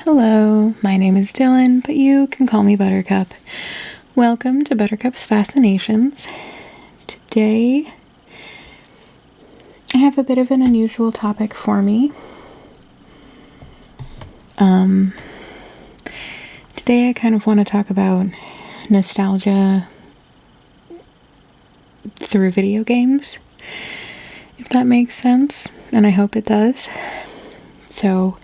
Hello, my name is Dylan, but you can call me Buttercup. Welcome to Buttercup's Fascinations. Today, I have a bit of an unusual topic for me. Today I kind of want to talk about nostalgia through video games, if that makes sense, and I hope it does. So,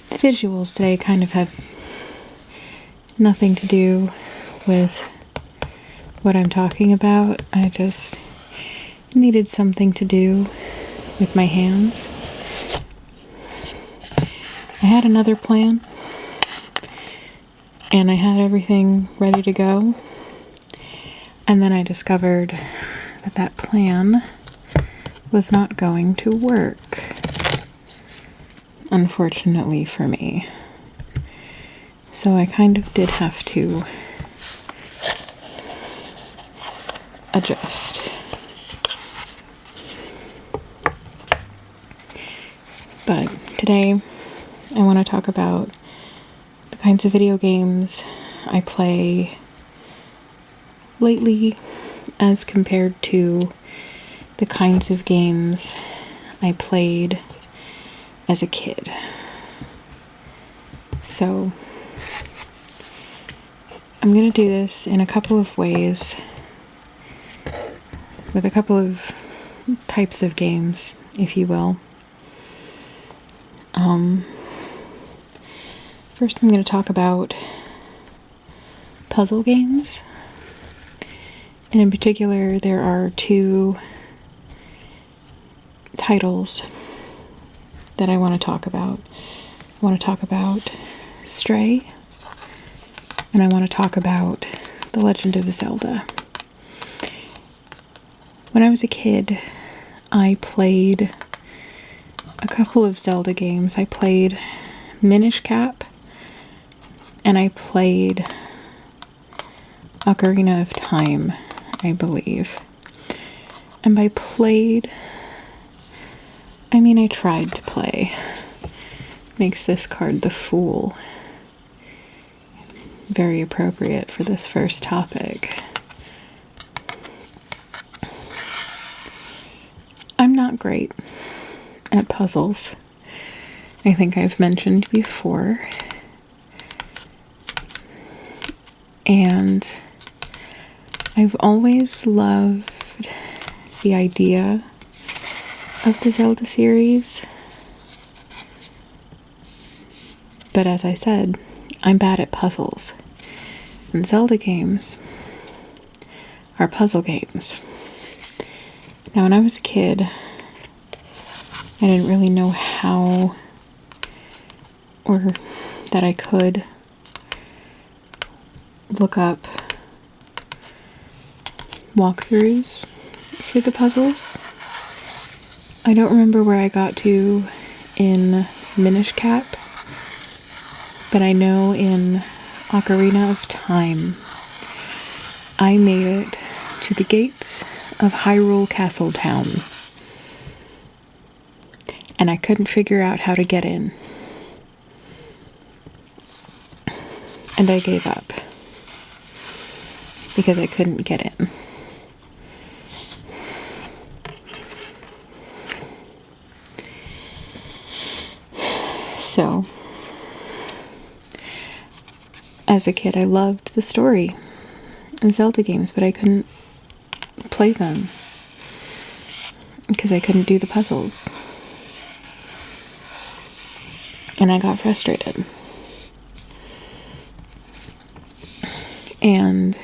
the visuals today kind of have nothing to do with what I'm talking about. I just needed something to do with my hands. I had another plan, and I had everything ready to go, and then I discovered that that plan was not going to work, unfortunately for me. So I kind of did have to adjust. But today I want to talk about the kinds of video games I play lately as compared to the kinds of games I played as a kid. So I'm going to do this in a couple of ways with a couple of types of games, if you will. First, I'm going to talk about puzzle games. And in particular, there are two titles that I want to talk about. I want to talk about Stray, and I want to talk about The Legend of Zelda. When I was a kid, I played a couple of Zelda games. I played Minish Cap, and I played Ocarina of Time, I believe. And by played, I mean I tried to play. Makes this card the Fool. Very appropriate for this first topic. I'm not great at puzzles. I think I've mentioned before. And I've always loved the idea of the Zelda series. But as I said, I'm bad at puzzles. And Zelda games are puzzle games. Now, when I was a kid, I didn't really know how or that I could look up walkthroughs for the puzzles. I don't remember where I got to in Minish Cap, but I know in Ocarina of Time, I made it to the gates of Hyrule Castle Town, and I couldn't figure out how to get in. And I gave up because I couldn't get in. So, as a kid, I loved the story of Zelda games, but I couldn't play them because I couldn't do the puzzles. And I got frustrated. And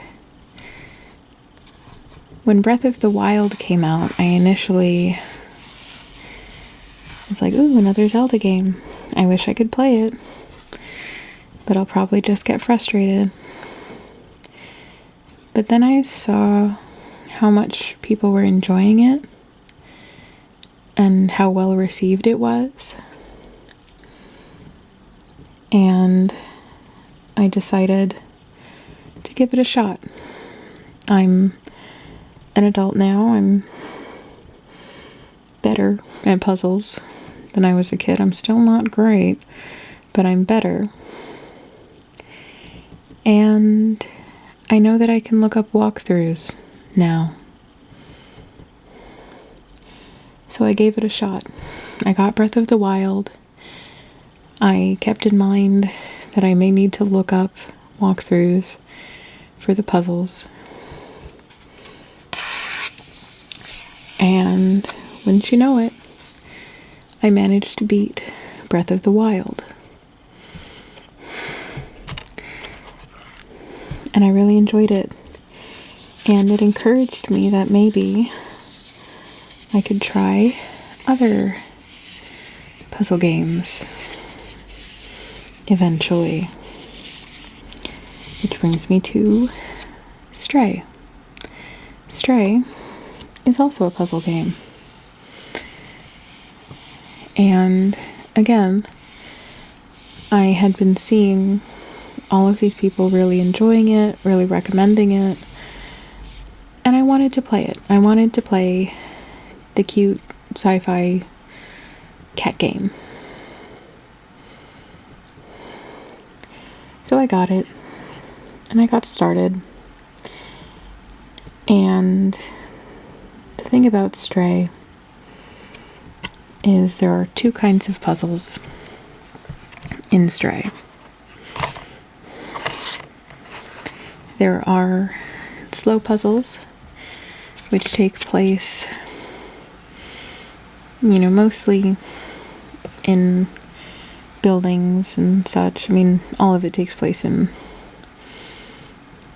when Breath of the Wild came out, I initially was like, ooh, another Zelda game. I wish I could play it, but I'll probably just get frustrated. But then I saw how much people were enjoying it and how well received it was. And I decided to give it a shot. I'm an adult now. I'm better at puzzles than I was a kid. I'm still not great, but I'm better. And I know that I can look up walkthroughs now. So I gave it a shot. I got Breath of the Wild. I kept in mind that I may need to look up walkthroughs for the puzzles. And wouldn't you know it, I managed to beat Breath of the Wild. And I really enjoyed it. And it encouraged me that maybe I could try other puzzle games eventually. Which brings me to Stray. Stray is also a puzzle game. And again, I had been seeing all of these people really enjoying it, really recommending it, and I wanted to play it. I wanted to play the cute sci-fi cat game. So I got it, and I got started. And the thing about Stray is there are two kinds of puzzles in Stray. There are slow puzzles, which take place, mostly in buildings and such. I mean, all of it takes place in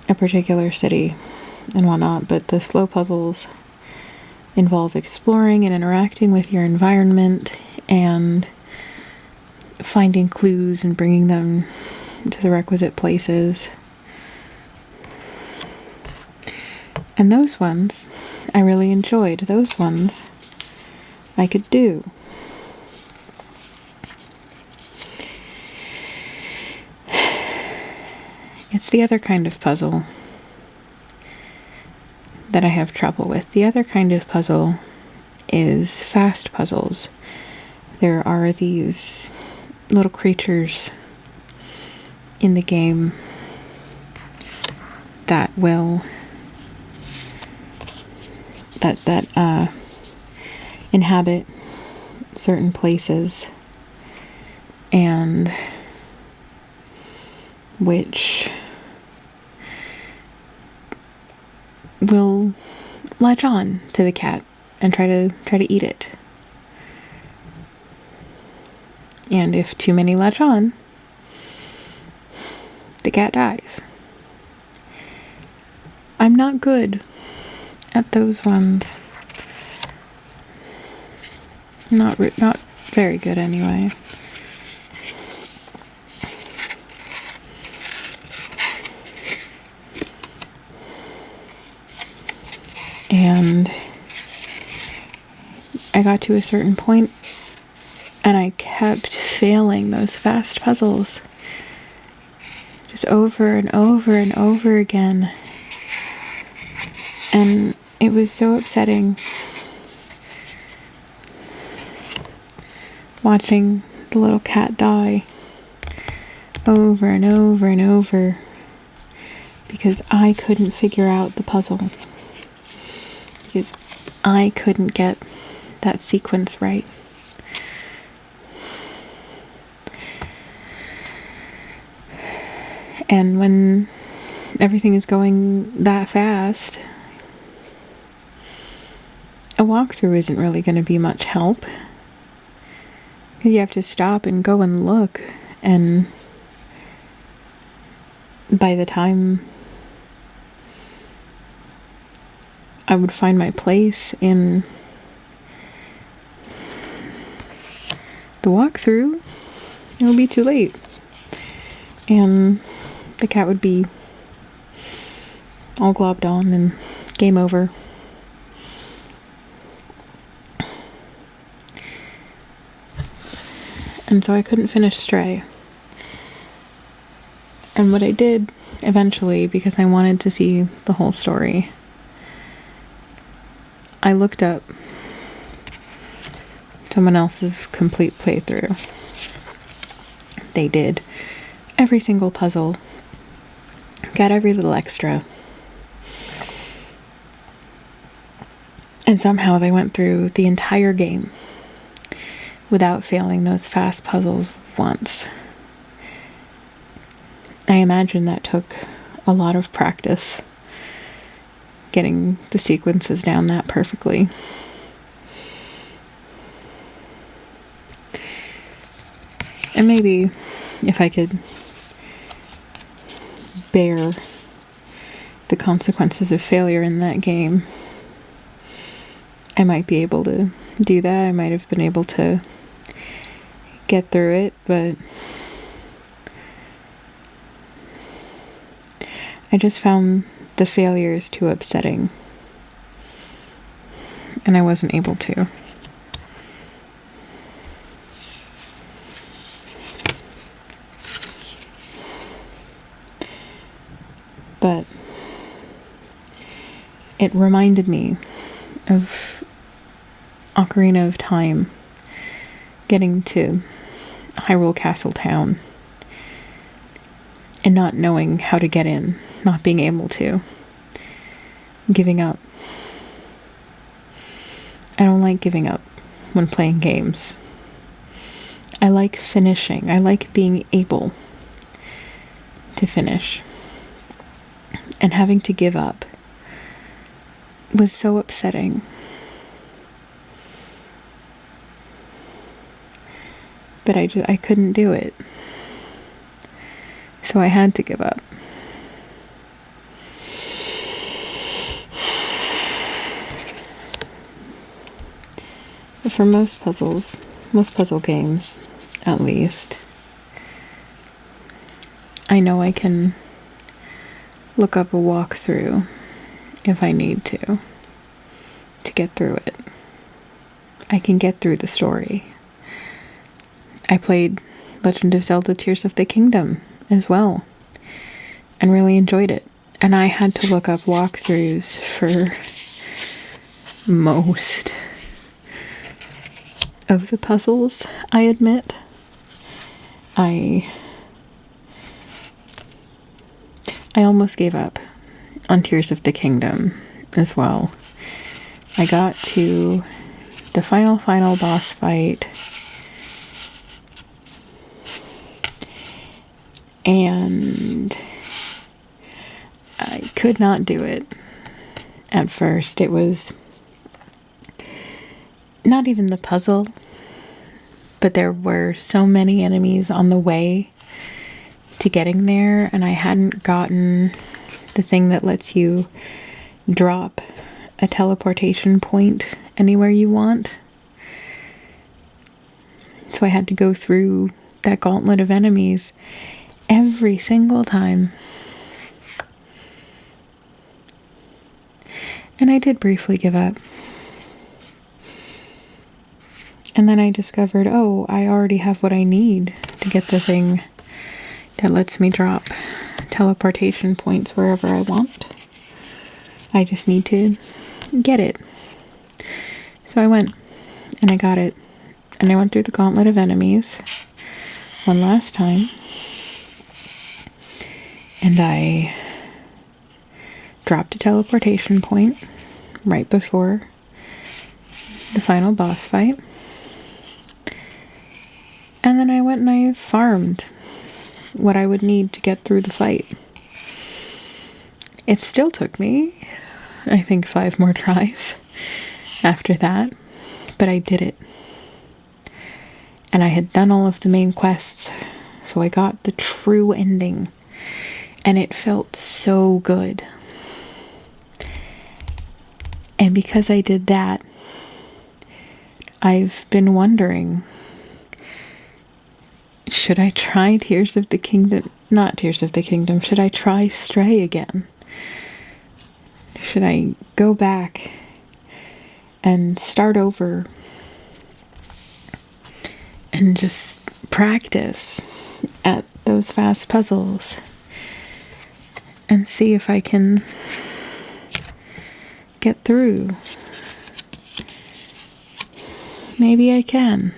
a particular city and whatnot, but the slow puzzles involve exploring and interacting with your environment and finding clues and bringing them to the requisite places. And those ones I really enjoyed. Those ones I could do. It's the other kind of puzzle that I have trouble with. The other kind of puzzle is fast puzzles. There are these little creatures in the game that will inhabit certain places and which will latch on to the cat and try to eat it. And if too many latch on, the cat dies. I'm not good at those ones. Not very good anyway. And I got to a certain point and I kept failing those fast puzzles. Just over and over and over again. And it was so upsetting watching the little cat die over and over and over because I couldn't figure out the puzzle. Because I couldn't get that sequence right. And when everything is going that fast, a walkthrough isn't really going to be much help. Because you have to stop and go and look. And by the time I would find my place in the walkthrough, it would be too late. And the cat would be all globbed on and game over. And so I couldn't finish Stray. And what I did eventually, because I wanted to see the whole story, someone else's complete playthrough. They did every single puzzle, got every little extra, and somehow they went through the entire game without failing those fast puzzles once. I imagine that took a lot of practice, getting the sequences down that perfectly. And maybe if I could bear the consequences of failure in that game, I might be able to do that. I might have been able to get through it, but I just found the failures too upsetting, and I wasn't able to. But it reminded me of Ocarina of Time, getting to Hyrule Castle Town and not knowing how to get in, not being able to, giving up. I don't like giving up when playing games. I like finishing. I like being able to finish. And having to give up was so upsetting. But I couldn't do it. So I had to give up. But for most puzzle games, at least, I know I can look up a walkthrough if I need to get through it. I can get through the story. I played Legend of Zelda Tears of the Kingdom as well, and really enjoyed it. And I had to look up walkthroughs for most of the puzzles, I admit. I almost gave up on Tears of the Kingdom as well. I got to the final boss fight, and I could not do it at first. It was not even the puzzle, but there were so many enemies on the way to getting there, and I hadn't gotten the thing that lets you drop a teleportation point anywhere you want. So I had to go through that gauntlet of enemies every single time. And I did briefly give up. And then I discovered, oh, I already have what I need to get the thing that lets me drop teleportation points wherever I want. I just need to get it. So I went and I got it. And I went through the gauntlet of enemies one last time. And I dropped a teleportation point right before the final boss fight. And then I went and I farmed what I would need to get through the fight. It still took me, I think, 5 more tries after that, but I did it. And I had done all of the main quests, so I got the true ending, and it felt so good. And because I did that, I've been wondering, should I try Tears of the Kingdom? Not Tears of the Kingdom. Should I try Stray again? Should I go back and start over and just practice at those fast puzzles and see if I can get through maybe I can.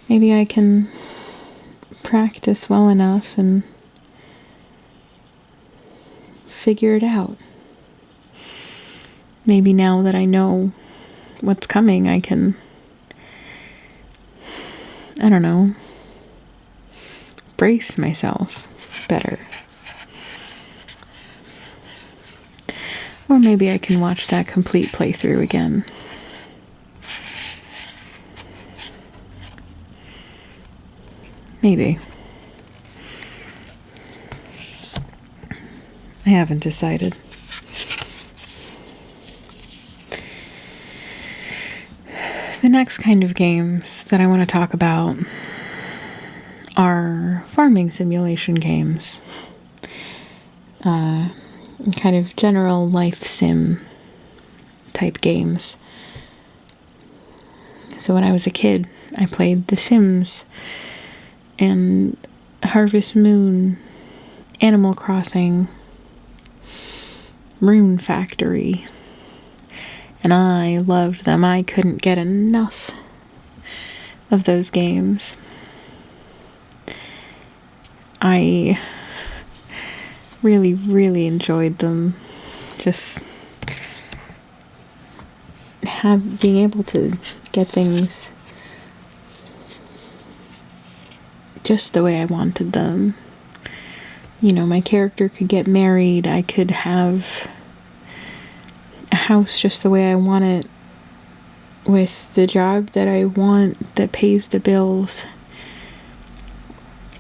Maybe I can practice well enough and figure it out. Maybe now that I know what's coming, I can, I don't know, brace myself better. Or maybe I can watch that complete playthrough again. Maybe. I haven't decided. The next kind of games that I want to talk about are farming simulation games. Kind of general life sim type games. So when I was a kid, I played The Sims and Harvest Moon, Animal Crossing, Rune Factory, and I loved them. I couldn't get enough of those games. I really, really enjoyed them. Just being able to get things just the way I wanted them. You know, my character could get married. I could have a house just the way I want it, with the job that I want that pays the bills.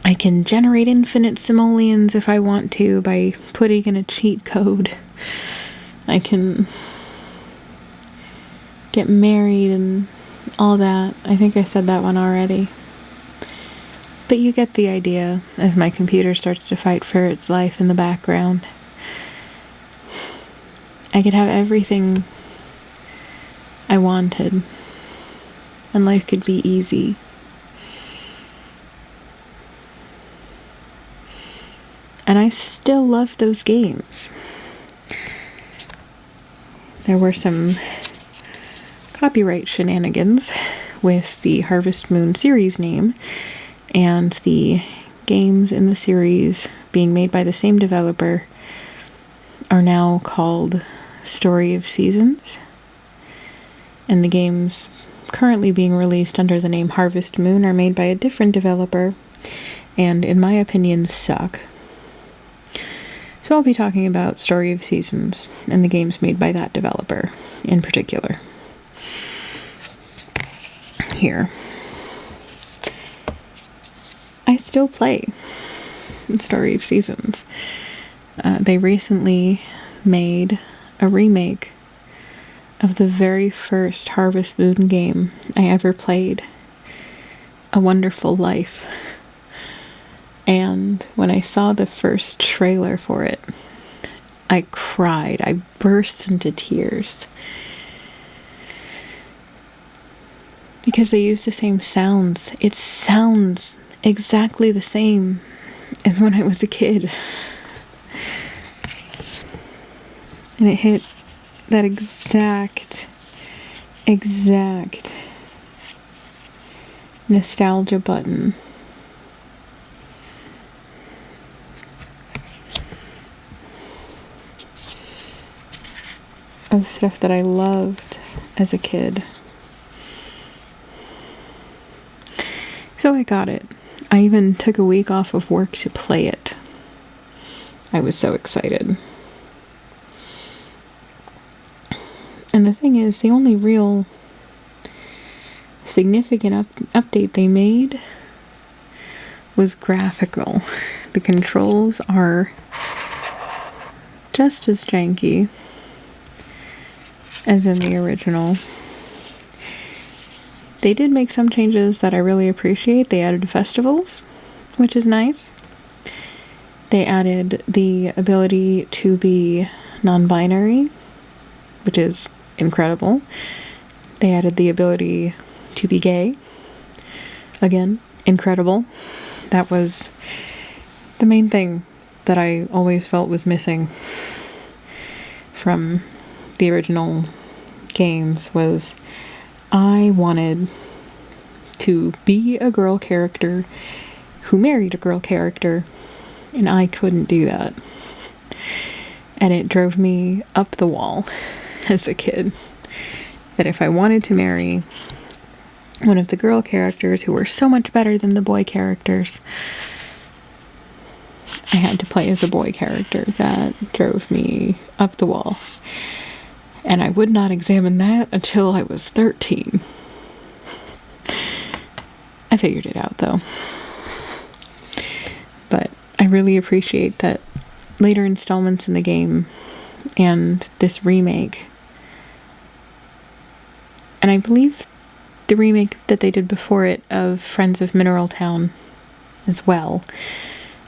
I can generate infinite simoleons if I want to by putting in a cheat code. I can get married and all that. I think I said that one already. But you get the idea as my computer starts to fight for its life in the background. I could have everything I wanted, and life could be easy. And I still love those games. There were some copyright shenanigans with the Harvest Moon series name, and the games in the series being made by the same developer are now called Story of Seasons. And the games currently being released under the name Harvest Moon are made by a different developer, and in my opinion suck. So I'll be talking about Story of Seasons and the games made by that developer in particular here. I still play Story of Seasons. They recently made a remake of the very first Harvest Moon game I ever played, A Wonderful Life. And when I saw the first trailer for it, I cried. I burst into tears. Because they use the same sounds. It sounds exactly the same as when I was a kid. And it hit that exact nostalgia button. Of stuff that I loved as a kid. So I got it. I even took a week off of work to play it. I was so excited. And the thing is, the only real significant update they made was graphical. The controls are just as janky as in the original. They did make some changes that I really appreciate. They added festivals, which is nice. They added the ability to be non-binary, which is incredible. They added the ability to be gay. Again, incredible. That was the main thing that I always felt was missing from the original games, was I wanted to be a girl character who married a girl character, and I couldn't do that. And it drove me up the wall as a kid that if I wanted to marry one of the girl characters who were so much better than the boy characters, I had to play as a boy character. That drove me up the wall. And I would not examine that until I was 13. I figured it out, though. But I really appreciate that later installments in the game and this remake, and I believe the remake that they did before it of Friends of Mineral Town as well,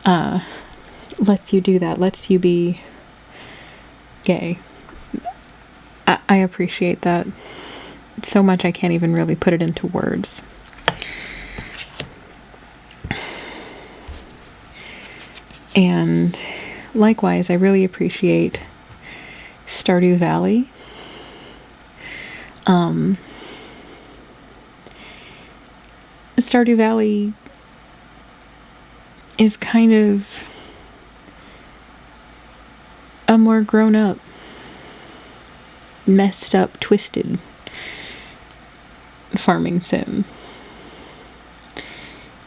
lets you do that, lets you be gay. I appreciate that so much I can't even really put it into words. And likewise, I really appreciate Stardew Valley. Stardew Valley is kind of a more grown-up, messed up, twisted farming sim.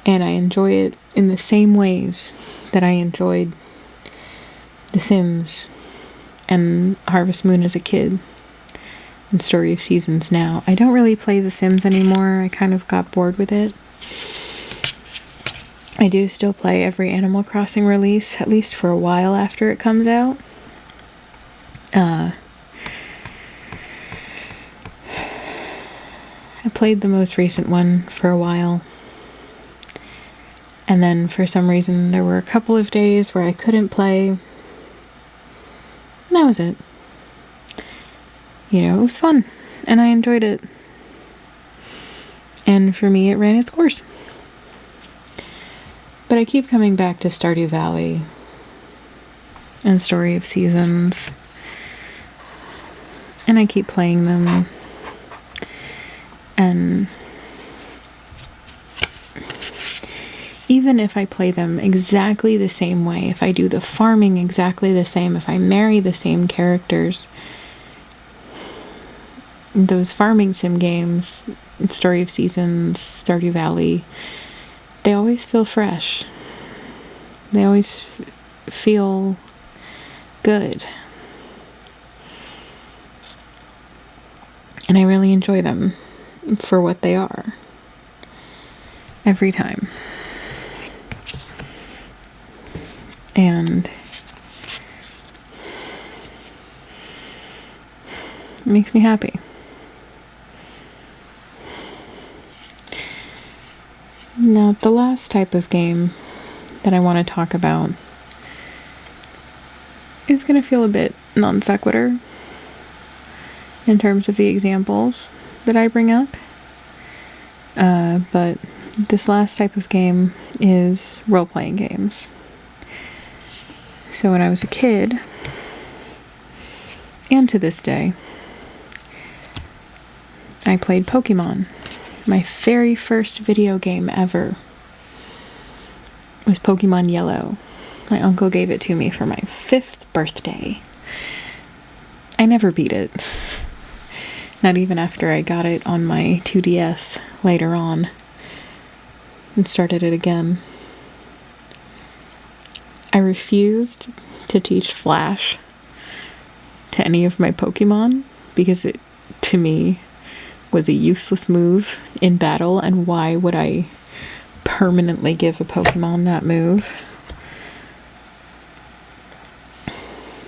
And I enjoy it in the same ways that I enjoyed The Sims and Harvest Moon as a kid and Story of Seasons now. I don't really play The Sims anymore. I kind of got bored with it. I do still play every Animal Crossing release, at least for a while after it comes out. I played the most recent one for a while. And then for some reason there were a couple of days where I couldn't play. And that was it. You know, it was fun. And I enjoyed it. And for me, it ran its course. But I keep coming back to Stardew Valley and Story of Seasons. And I keep playing them. And even if I play them exactly the same way, if I do the farming exactly the same, if I marry the same characters, those farming sim games, Story of Seasons, Stardew Valley, they always feel fresh. They always feel good. And I really enjoy them for what they are. Every time. And it makes me happy. Now, the last type of game that I want to talk about is going to feel a bit non sequitur in terms of the examples that I bring up. But this last type of game is role-playing games. So when I was a kid, and to this day, I played Pokemon. My very first video game ever was Pokemon Yellow. My uncle gave it to me for my 5th birthday. I never beat it. Not even after I got it on my 2DS later on and started it again. I refused to teach Flash to any of my Pokemon because it, to me, was a useless move in battle, and why would I permanently give a Pokemon that move?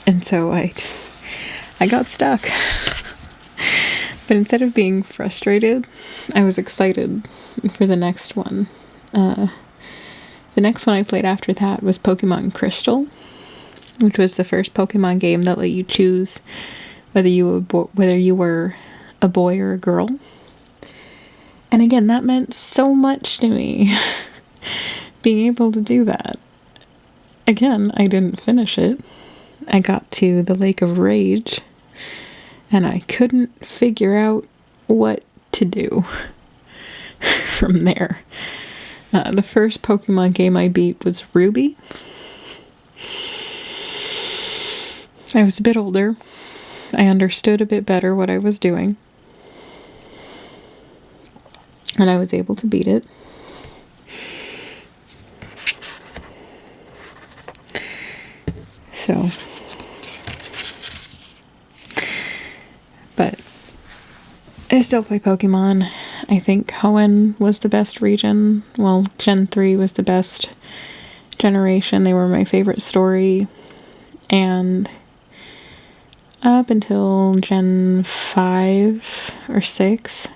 And so I got stuck. But instead of being frustrated, I was excited for the next one. The next one I played after that was Pokemon Crystal, which was the first Pokemon game that let you choose whether you were a boy or a girl. And again, that meant so much to me, being able to do that. Again, I didn't finish it. I got to the Lake of Rage, and I couldn't figure out what to do from there. The first Pokemon game I beat was Ruby. I was a bit older. I understood a bit better what I was doing. And I was able to beat it. So, but I still play Pokemon. I think Hoenn was the best region. Well, Gen 3 was the best generation. They were my favorite story. And up until Gen 5 or 6,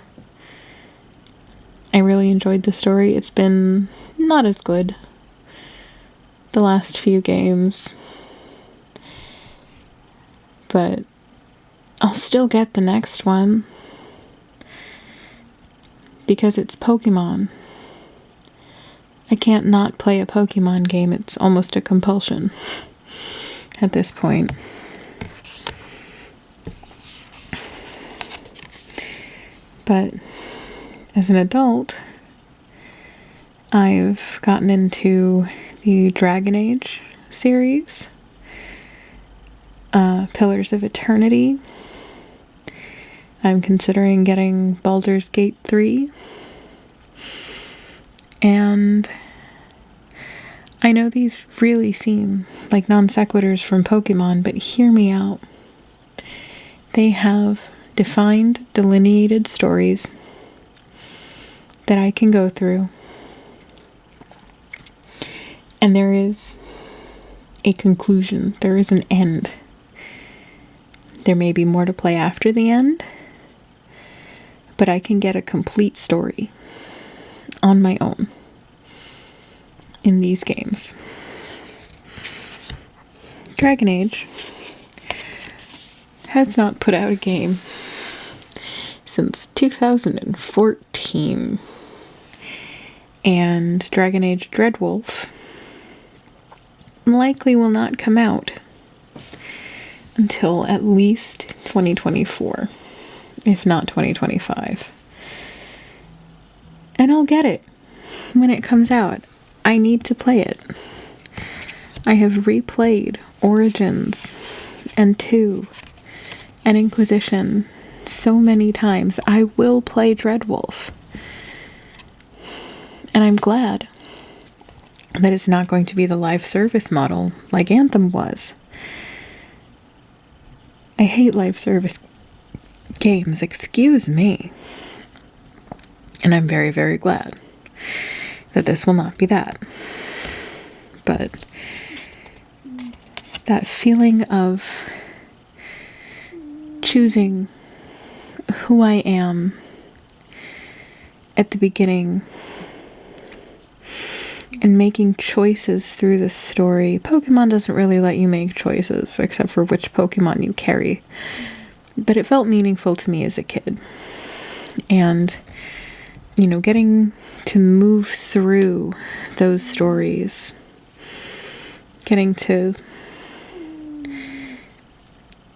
I really enjoyed the story. It's been not as good the last few games, but I'll still get the next one because it's Pokemon. I can't not play a Pokemon game. It's almost a compulsion at this point. But as an adult, I've gotten into the Dragon Age series, Pillars of Eternity. I'm considering getting Baldur's Gate 3. And I know these really seem like non sequiturs from Pokemon, but hear me out. They have defined, delineated stories that I can go through. And there is a conclusion. There is an end. There may be more to play after the end, but I can get a complete story on my own in these games. Dragon Age has not put out a game since 2014. And Dragon Age Dreadwolf likely will not come out until at least 2024, if not 2025. And I'll get it when it comes out. I need to play it. I have replayed Origins and 2 and Inquisition so many times. I will play Dreadwolf. And I'm glad that it's not going to be the live service model like Anthem was. I hate live service games, excuse me. And I'm very, very glad that this will not be that. But that feeling of choosing who I am at the beginning and making choices through the story. Pokemon doesn't really let you make choices except for which Pokemon you carry. But it felt meaningful to me as a kid. And, you know, getting to move through those stories, getting to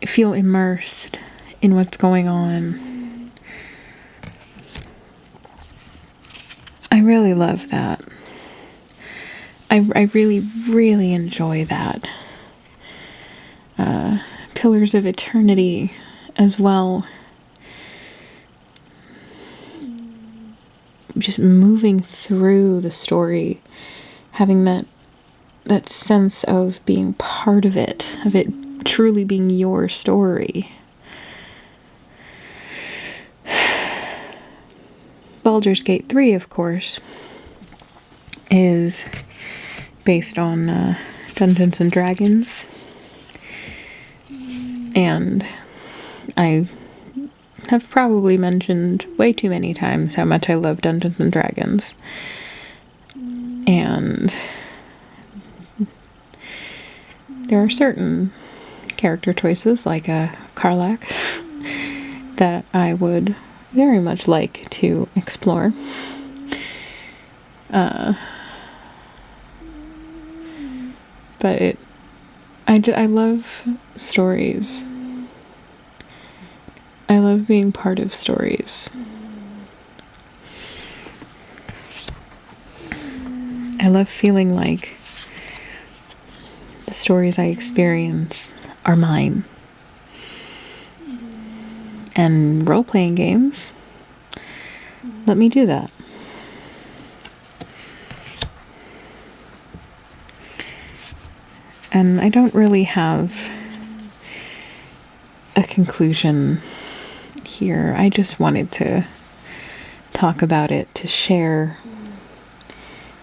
feel immersed in what's going on. I really love that. I really, really enjoy that. Pillars of Eternity as well. Just moving through the story, having that sense of being part of it truly being your story. Baldur's Gate 3, of course, is based on Dungeons and Dragons. And I have probably mentioned way too many times how much I love Dungeons and Dragons. And there are certain character choices, like Karlach, that I would very much like to explore. But I love stories. I love being part of stories. I love feeling like the stories I experience are mine. And role-playing games let me do that. And I don't really have a conclusion here. I just wanted to talk about it, to share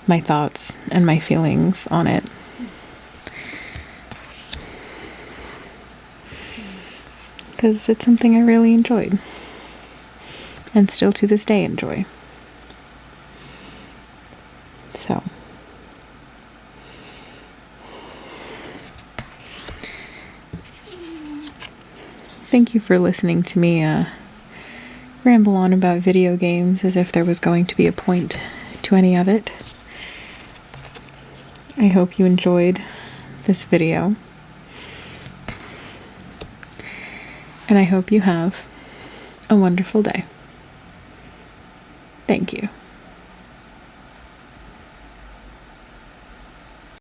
my thoughts and my feelings on it. Because it's something I really enjoyed. And still to this day enjoy. So. Thank you for listening to me ramble on about video games as if there was going to be a point to any of it. I hope you enjoyed this video. And I hope you have a wonderful day. Thank you.